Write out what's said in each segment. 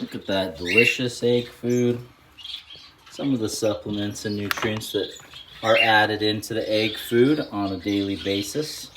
Look at that delicious egg food. Some of the supplements and nutrients that are added into the egg food on a daily basis.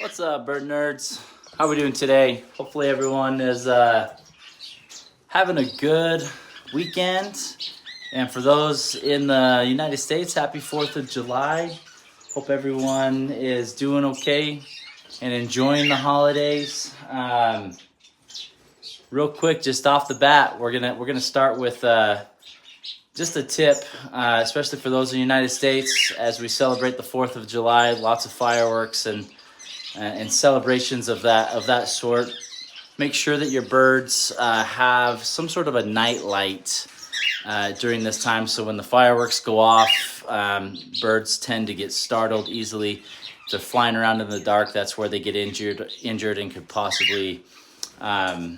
What's up, bird nerds? How are we doing today? Hopefully everyone is having a good weekend. And for those in the United States, happy 4th of July. Hope everyone is doing okay and enjoying the holidays. Real quick, just off the bat, we're gonna start with just a tip, especially for those in the United States, as we celebrate the 4th of July. Lots of fireworks and celebrations of that sort. Make sure that your birds have some sort of a night light during this time, so when the fireworks go off, birds tend to get startled easily. If they're flying around in the dark, that's where they get injured and could possibly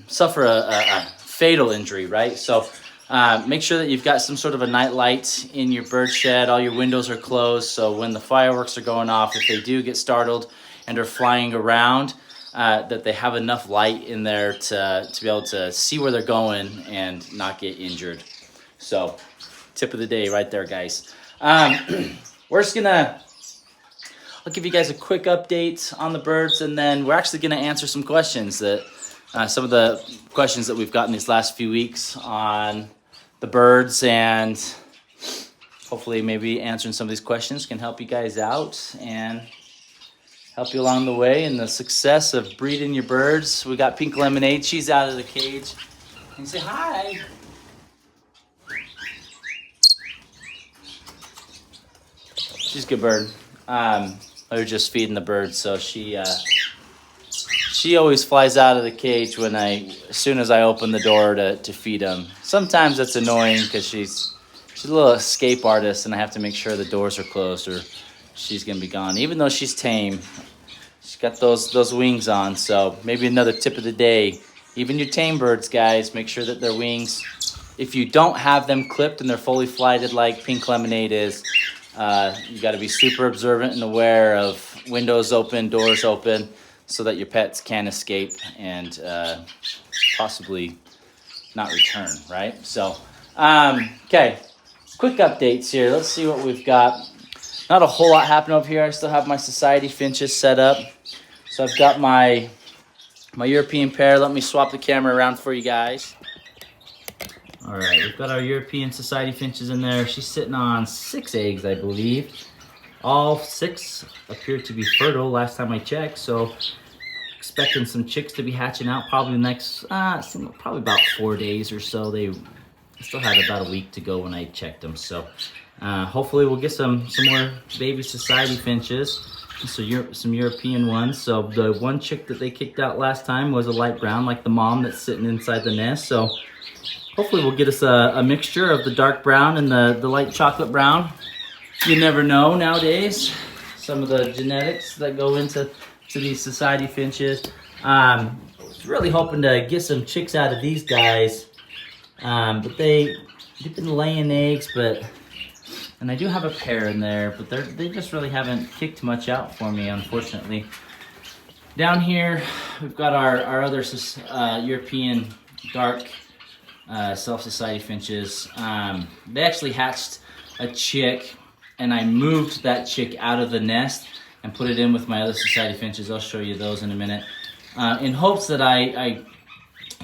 suffer a fatal injury, right? So make sure that you've got some sort of a night light in your bird shed. All your windows are closed, so when the fireworks are going off, if they do get startled and are flying around, that they have enough light in there to be able to see where they're going and not get injured. So, tip of the day right there, guys. We're just gonna, I'll give you guys a quick update on the birds, and then we're actually gonna answer some questions that, some of the questions that we've gotten these last few weeks on the birds, and hopefully maybe answering some of these questions can help you guys out and help you along the way in the success of breeding your birds. We got Pink Lemonade. She's out of the cage. And say hi. She's a good bird. I was just feeding the birds, so she always flies out of the cage as soon as I open the door to feed them. Sometimes that's annoying because she's a little escape artist, and I have to make sure the doors are closed or she's gonna be gone. Even though she's tame, she's got those wings on. So maybe another tip of the day, even your tame birds, guys, make sure that their wings, if you don't have them clipped and they're fully flighted like Pink Lemonade is, you got to be super observant and aware of windows open, doors open, so that your pets can escape and possibly not return, right? So okay, quick updates here. Let's see what we've got. Not a whole lot happening over here. I still have my society finches set up. So I've got my European pair. Let me swap the camera around for you guys. All right, we've got our European society finches in there. She's sitting on 6 eggs, I believe. All 6 appear to be fertile last time I checked. So expecting some chicks to be hatching out probably the next, probably about 4 days or so. They still had about a week to go when I checked them. So hopefully we'll get some more baby society finches, so some European ones. So the one chick that they kicked out last time was a light brown, like the mom that's sitting inside the nest. So hopefully we'll get us a mixture of the dark brown and the light chocolate brown. You never know nowadays, some of the genetics that go into these society finches. Really hoping to get some chicks out of these guys, but they've been laying eggs, and I do have a pair in there, but they just really haven't kicked much out for me, unfortunately. Down here, we've got our other European dark self-society finches. They actually hatched a chick, and I moved that chick out of the nest and put it in with my other society finches. I'll show you those in a minute. In hopes that I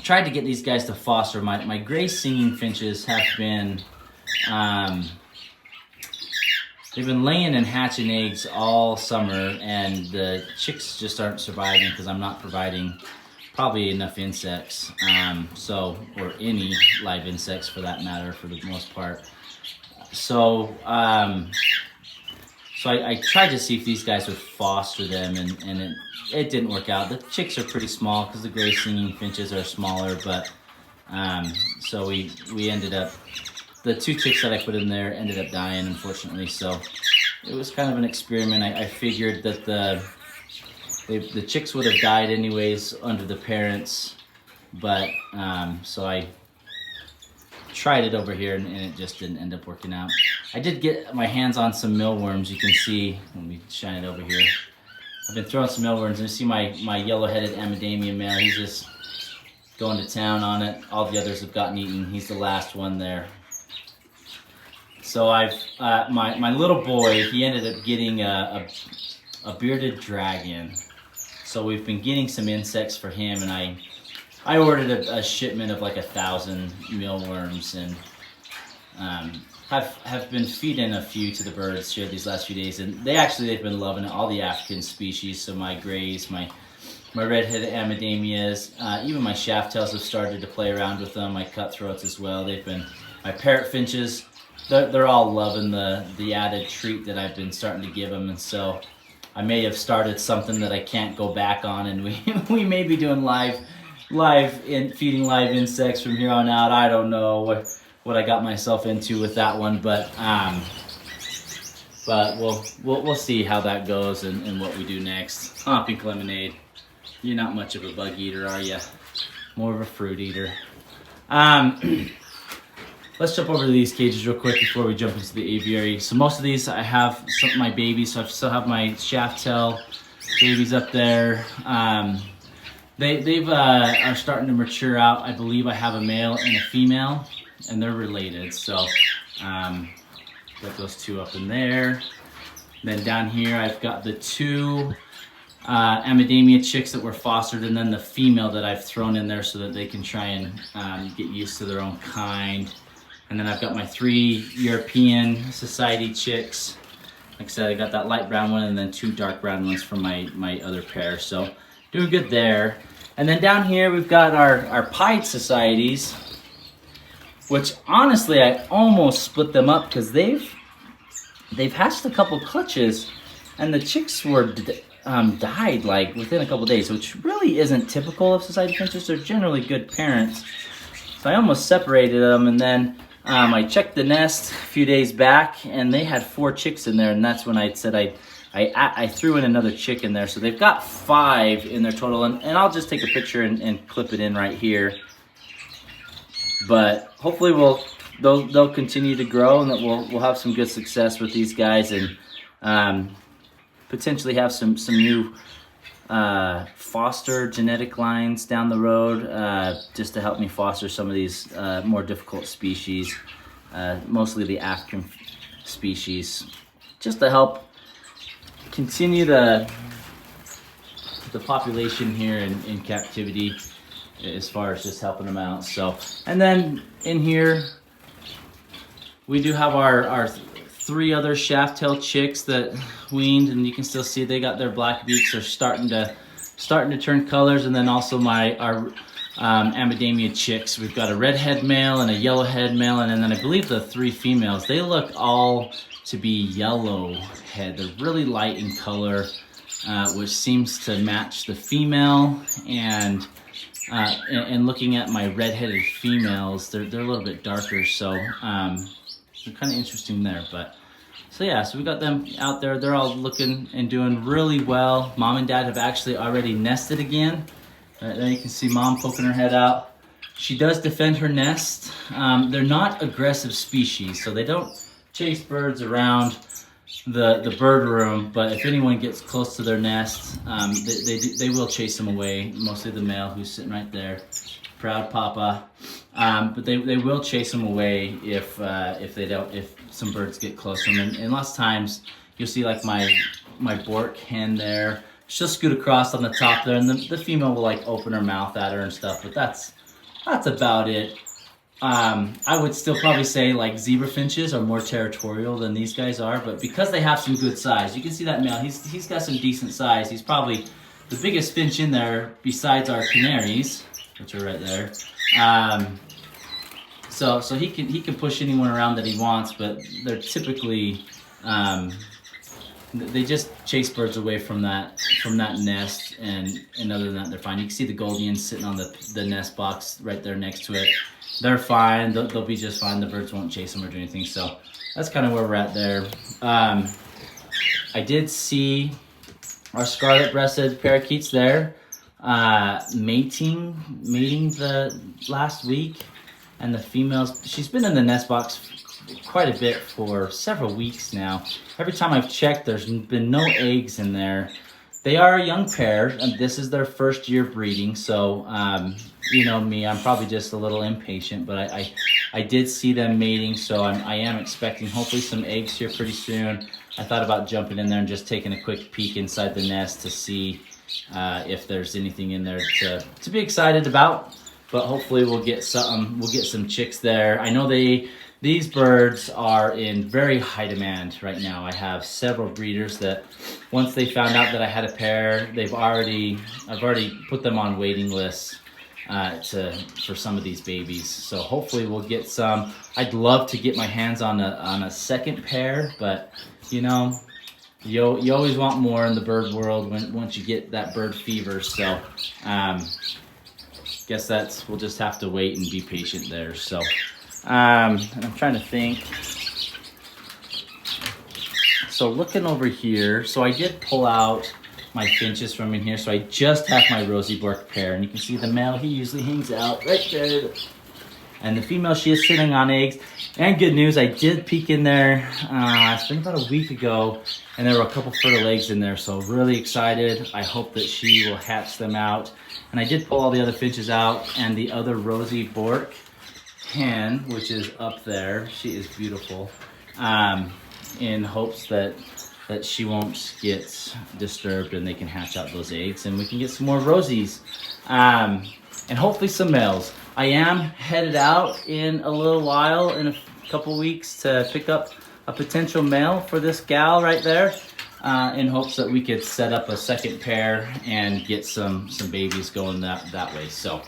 tried to get these guys to foster. My gray singing finches have been... they've been laying and hatching eggs all summer, and the chicks just aren't surviving because I'm not providing probably enough insects, or any live insects for that matter, for the most part. So I tried to see if these guys would foster them, and it didn't work out. The chicks are pretty small because the gray singing finches are smaller, but so we ended up, the 2 chicks that I put in there ended up dying, unfortunately. So it was kind of an experiment. I figured that the chicks would have died anyways under the parents, but so I tried it over here, and it just didn't end up working out. I did get my hands on some mealworms. You can see, let me shine it over here. I've been throwing some mealworms, and you see my yellow-headed Amidamia male. He's just going to town on it. All the others have gotten eaten. He's the last one there. So I've my little boy, he ended up getting a bearded dragon. So we've been getting some insects for him, and I ordered a shipment of like 1,000 mealworms, and have been feeding a few to the birds here these last few days, and they've been loving it. All the African species, so my grays, my red-headed Amidamias, even my shaft-tails have started to play around with them. My cutthroats as well. My parrot finches. They're all loving the added treat that I've been starting to give them, and so I may have started something that I can't go back on, and we may be doing feeding live insects from here on out. I don't know what I got myself into with that one, but we'll see how that goes and what we do next. Pink Lemonade, you're not much of a bug eater, are you? More of a fruit eater. Let's jump over to these cages real quick before we jump into the aviary. So most of these I have some of my babies, so I still have my shaft tail babies up there. They've are starting to mature out. I believe I have a male and a female, and they're related. So got those 2 up in there. Then down here I've got the 2 Amidamia chicks that were fostered, and then the female that I've thrown in there so that they can try and get used to their own kind. And then I've got my 3 European Society chicks. Like I said, I got that light brown one and then 2 dark brown ones from my other pair. So doing good there. And then down here we've got our Pied Societies, which honestly I almost split them up because they've hatched a couple clutches, and the chicks were died like within a couple days, which really isn't typical of society finches. They're generally good parents. So I almost separated them, and then I checked the nest a few days back, and they had 4 chicks in there, and that's when I said I threw in another chick in there. So they've got 5 in their total, and I'll just take a picture and clip it in right here. But hopefully they'll continue to grow, and that we'll have some good success with these guys, and potentially have some new foster genetic lines down the road, just to help me foster some of these more difficult species, mostly the African species, just to help continue the population here in captivity, as far as just helping them out. So, and then in here we do have our 3 other shaft-tailed chicks that weaned, and you can still see they got their black beaks. They're starting to turn colors. And then also our Amidamia chicks. We've got a red-head male and a yellow-head male, and then I believe the 3 females. They look all to be yellow-head. They're really light in color, which seems to match the female. And looking at my red-headed females, they're a little bit darker. So they're kind of interesting there. But so yeah, so we got them out there. They're all looking and doing really well. Mom and Dad have actually already nested again. There you can see Mom poking her head out. She does defend her nest. They're not aggressive species, so they don't chase birds around the bird room, but if anyone gets close to their nest, they will chase them away, mostly the male who's sitting right there. Proud papa. But they will chase them away if some birds get close to them. And lots of times you'll see like my Bork hen there. She'll scoot across on the top there, and the female will like open her mouth at her and stuff. But that's about it. I would still probably say like zebra finches are more territorial than these guys are, but because they have some good size, you can see that male. He's got some decent size. He's probably the biggest finch in there besides our canaries, which are right there. So he can push anyone around that he wants, but they're typically they just chase birds away from that nest, and other than that, they're fine. You can see the Goldians sitting on the nest box right there next to it. They're fine. They'll be just fine. The birds won't chase them or do anything. So that's kind of where we're at there. I did see our scarlet-breasted parakeets there mating the last week, and the females. She's been in the nest box quite a bit for several weeks now. Every time I've checked, there's been no eggs in there. They are a young pair, and this is their first year breeding, so you know me, I'm probably just a little impatient, but I did see them mating, so I am expecting hopefully some eggs here pretty soon. I thought about jumping in there and just taking a quick peek inside the nest to see if there's anything in there to be excited about, but hopefully we'll get something. We'll get some chicks there. I know these birds are in very high demand right now. I have several breeders that once they found out that I had a pair, I've already put them on waiting lists for some of these babies. So hopefully we'll get some. I'd love to get my hands on a second pair, but you know, you always want more in the bird world once you get that bird fever. So guess we'll just have to wait and be patient there. So and I'm trying to think. So looking over here, so I did pull out my finches from in here. So I just have my Rosie Bork pair, and you can see the male, he usually hangs out right there. And the female, she is sitting on eggs. And good news, I did peek in there, it's been about a week ago, and there were a couple fertile eggs in there. So really excited. I hope that she will hatch them out. And I did pull all the other finches out, and the other Rosie Bork hen, which is up there, she is beautiful, in hopes that she won't get disturbed and they can hatch out those eggs and we can get some more Rosies, and hopefully some males. I am headed out in a little while, in a couple weeks, to pick up a potential male for this gal right there, in hopes that we could set up a second pair and get some babies going that way. So,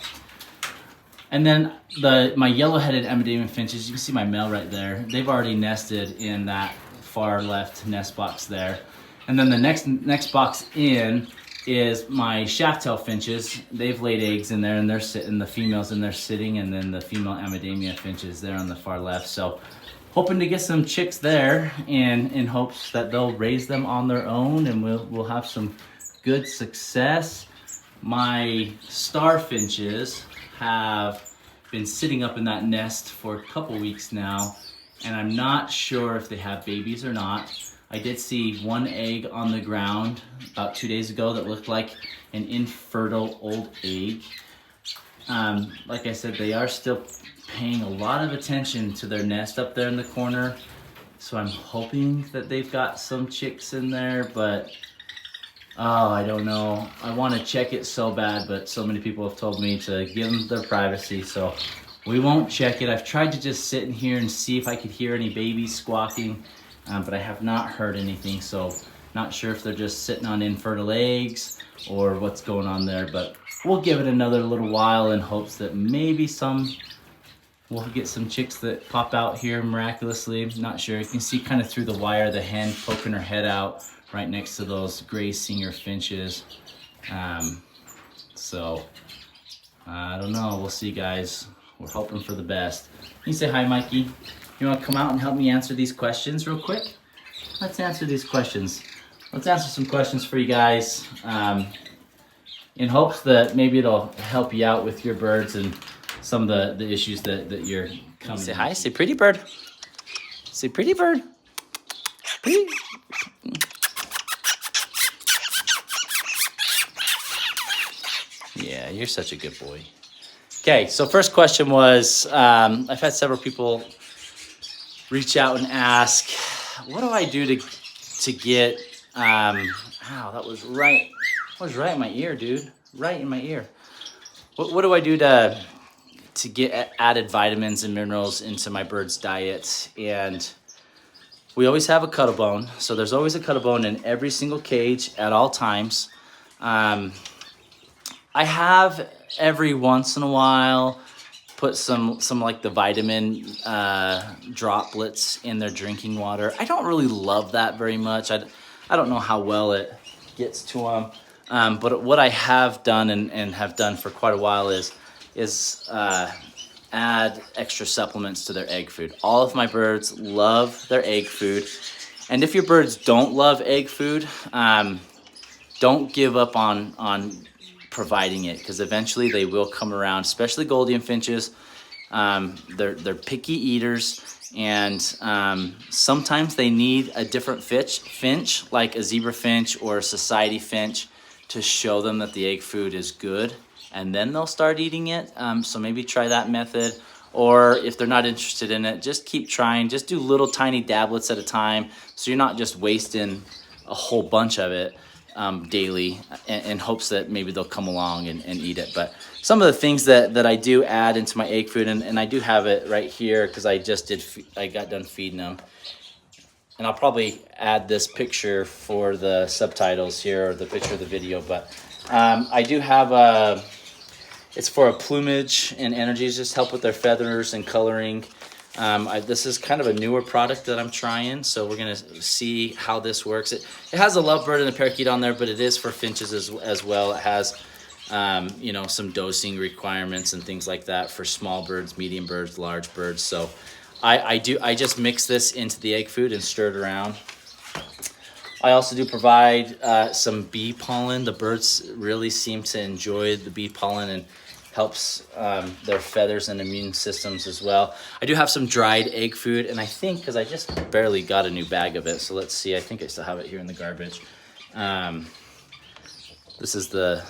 and then my yellow-headed Emademan finches, you can see my male right there. They've already nested in that far left nest box there. And then the next box in is my shaft-tail finches. They've laid eggs in there, and they're sitting, the females in there sitting, and then the female Emademan finches there on the far left. So hoping to get some chicks there, in hopes that they'll raise them on their own and we'll have some good success. My star finches have been sitting up in that nest for a couple weeks now, and I'm not sure if they have babies or not. I did see one egg on the ground about 2 days ago that looked like an infertile old egg. Like I said, they are still paying a lot of attention to their nest up there in the corner, so I'm hoping that they've got some chicks in there, but oh, I don't know. I want to check it so bad, but so many people have told me to give them their privacy, so we won't check it. I've tried to just sit in here and see if I could hear any babies squawking, but I have not heard anything, so not sure if they're just sitting on infertile eggs or what's going on there, but we'll give it another little while in hopes that maybe we'll get some chicks that pop out here miraculously. Not sure. You can see kind of through the wire the hen poking her head out right next to those gray singer finches. So I don't know. We'll see, guys. We're hoping for the best. You say hi, Mikey. You want to come out and help me answer these questions real quick? Let's answer these questions. Let's answer some questions for you guys, in hopes that maybe it'll help you out with your birds and some of the issues that you're coming. Say hi. Say pretty bird. Say pretty bird. Pretty. Yeah, you're such a good boy. Okay, so first question was, I've had several people reach out and ask, what do I do to get, wow, that was right in my ear, dude. Right in my ear. What do I do to get added vitamins and minerals into my bird's diet? And we always have a cuddle bone. So there's always a cuddle bone in every single cage at all times. I have every once in a while put some like the vitamin droplets in their drinking water. I don't really love that very much. I don't know how well it gets to them. But what I have done and have done for quite a while is add extra supplements to their egg food. All of my birds love their egg food. And if your birds don't love egg food, don't give up on providing it, because eventually they will come around, especially Goldien finches. They're picky eaters, and sometimes they need a different finch, like a zebra finch or a society finch, to show them that the egg food is good, and then they'll start eating it. So maybe try that method. Or if they're not interested in it, just keep trying. Just do little tiny dablets at a time, so you're not just wasting a whole bunch of it daily in hopes that maybe they'll come along and eat it. But some of the things that I do add into my egg food, and I do have it right here because I got done feeding them. And I'll probably add this picture for the subtitles here, or the picture of the video. But I do have it's for a plumage and energies, just help with their feathers and coloring. This is kind of a newer product that I'm trying, so we're gonna see how this works. It has a lovebird and a parakeet on there, but it is for finches as well. It has you know, some dosing requirements and things like that for small birds, medium birds, large birds. So I just mix this into the egg food and stir it around. I also do provide some bee pollen. The birds really seem to enjoy the bee pollen, and helps their feathers and immune systems as well. I do have some dried egg food, and I think, because I just barely got a new bag of it, so let's see, I think I still have it here in the garbage. This is the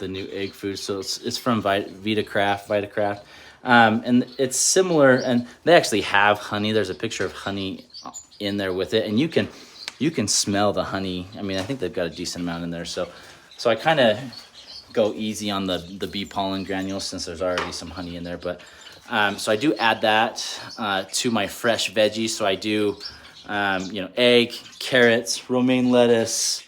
new egg food, so it's from Vitacraft. And it's similar, and they actually have honey. There's a picture of honey in there with it, and you can smell the honey. I mean, I think they've got a decent amount in there, so I kind of go easy on the bee pollen granules since there's already some honey in there. But so I do add that to my fresh veggies. So I do you know, egg, carrots, romaine lettuce.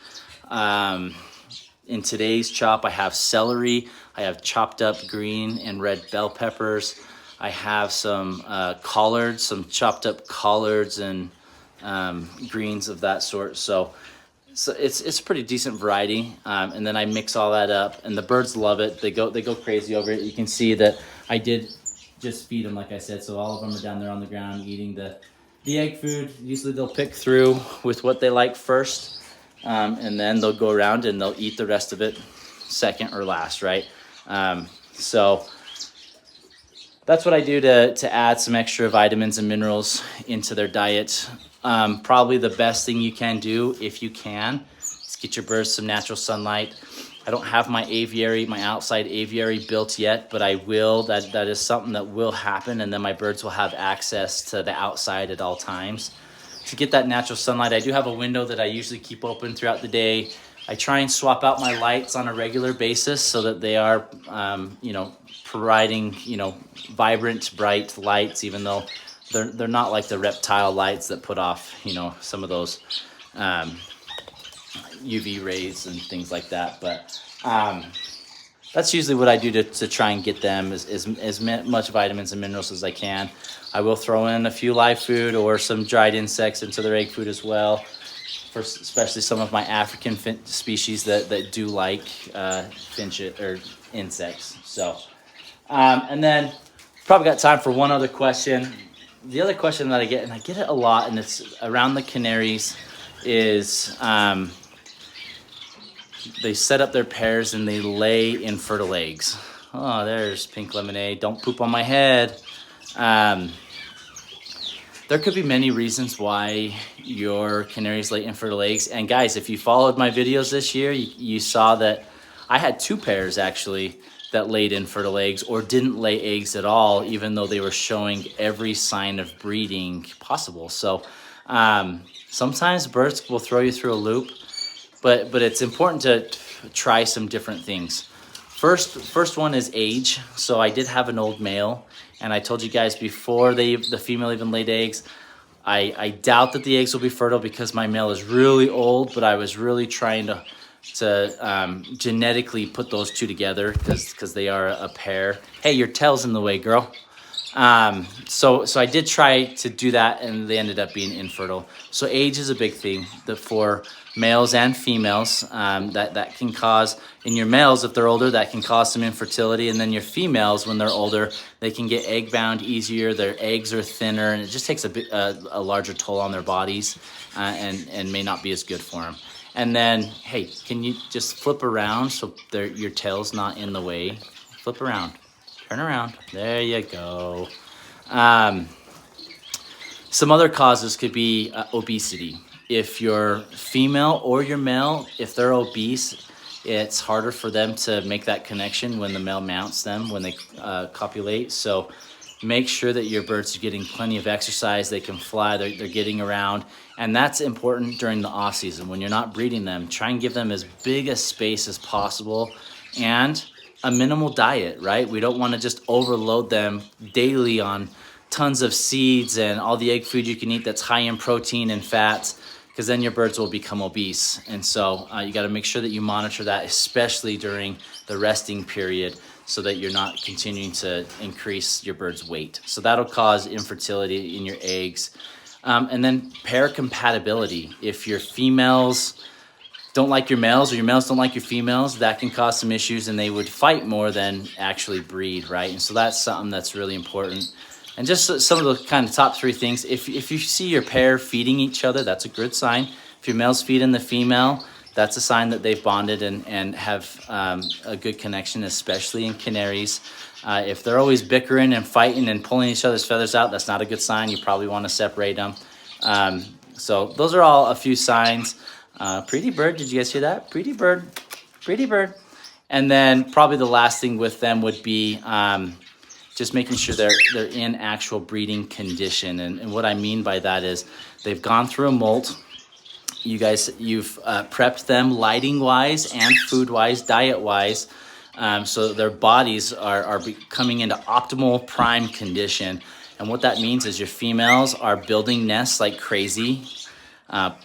In today's chop, I have celery. I have chopped up green and red bell peppers. I have some collards, some chopped up collards and greens of that sort. So it's a pretty decent variety, and then I mix all that up, and the birds love it. They go crazy over it. You can see that I did just feed them, like I said, so all of them are down there on the ground eating the egg food. Usually they'll pick through with what they like first, and then they'll go around and they'll eat the rest of it second or last, right? So that's what I do to add some extra vitamins and minerals into their diet. Probably the best thing you can do, if you can, is get your birds some natural sunlight. I don't have my aviary, my outside aviary built yet, but I will. That is something that will happen, and then my birds will have access to the outside at all times. To get that natural sunlight, I do have a window that I usually keep open throughout the day. I try and swap out my lights on a regular basis so that they are, you know, providing, you know, vibrant, bright lights, even though they're not like the reptile lights that put off, you know, some of those UV rays and things like that. But that's usually what I do to try and get them as much vitamins and minerals as I can. I will throw in a few live food or some dried insects into their egg food as well, for especially some of my African species that do like finch or insects. So, and then probably got time for one other question. The other question that I get, and I get it a lot, and it's around the canaries, is they set up their pairs and they lay infertile eggs. Oh, there's Pink Lemonade. Don't poop on my head. There could be many reasons why your canaries lay infertile eggs. And guys, if you followed my videos this year, you saw that I had 2 pairs actually that laid infertile eggs, or didn't lay eggs at all, even though they were showing every sign of breeding possible. So sometimes birds will throw you through a loop, but it's important to try some different things. First one is age. So I did have an old male, and I told you guys before the female even laid eggs, I doubt that the eggs will be fertile because my male is really old, but I was really trying to genetically put those two together because they are a pair. Hey, your tail's in the way, girl. So I did try to do that, and they ended up being infertile. So age is a big thing for males and females. That can cause, in your males, if they're older, that can cause some infertility. And then your females, when they're older, they can get egg bound easier. Their eggs are thinner, and it just takes a larger toll on their bodies, and may not be as good for them. And then, hey, can you just flip around so your tail's not in the way? Flip around. Turn around. There you go. Some other causes could be obesity. If you're female or your male, if they're obese, it's harder for them to make that connection when the male mounts them, when they copulate. So make sure that your birds are getting plenty of exercise. They can fly, they're getting around. And that's important during the off season. When you're not breeding them, try and give them as big a space as possible and a minimal diet, right? We don't want to just overload them daily on tons of seeds and all the egg food you can eat that's high in protein and fats, because then your birds will become obese. And so you got to make sure that you monitor that, especially during the resting period, so that you're not continuing to increase your bird's weight. So that'll cause infertility in your eggs. And then pair compatibility. If your females don't like your males or your males don't like your females, that can cause some issues, and they would fight more than actually breed, right? And so that's something that's really important. And just some of the kind of top three things. If you see your pair feeding each other, that's a good sign. If your male's feeding the female, that's a sign that they've bonded and have a good connection, especially in canaries. If they're always bickering and fighting and pulling each other's feathers out, that's not a good sign. You probably want to separate them. So those are all a few signs. Pretty bird, did you guys hear that? Pretty bird, pretty bird. And then probably the last thing with them would be just making sure they're in actual breeding condition. And what I mean by that is they've gone through a molt. You've prepped them lighting-wise and food-wise, diet-wise, so their bodies are coming into optimal prime condition. And what that means is your females are building nests like crazy,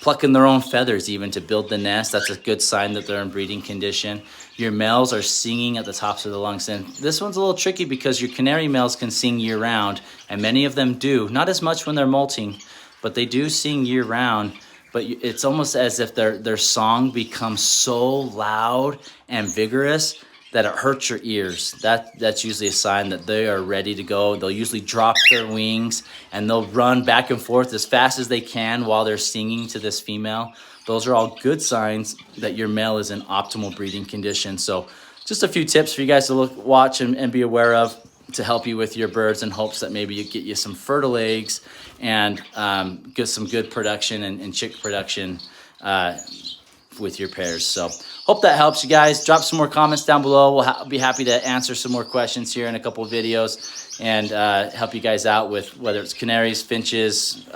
plucking their own feathers even to build the nest. That's a good sign that they're in breeding condition. Your males are singing at the tops of their lungs. And this one's a little tricky because your canary males can sing year round, and many of them do. Not as much when they're molting, but they do sing year round. But it's almost as if their song becomes so loud and vigorous that it hurts your ears. That's usually a sign that they are ready to go. They'll usually drop their wings and they'll run back and forth as fast as they can while they're singing to this female. Those are all good signs that your male is in optimal breeding condition. So just a few tips for you guys to watch and be aware of to help you with your birds, in hopes that maybe you get you some fertile eggs and get some good production and chick production with your pairs. So hope that helps you guys. Drop some more comments down below. We'll be happy to answer some more questions here in a couple of videos and help you guys out with whether it's canaries, finches,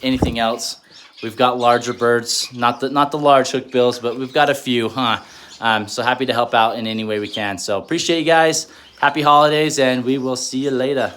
anything else. We've got larger birds, not the large hookbills, but we've got a few, so happy to help out in any way we can. So appreciate you guys. Happy holidays, and we will see you later.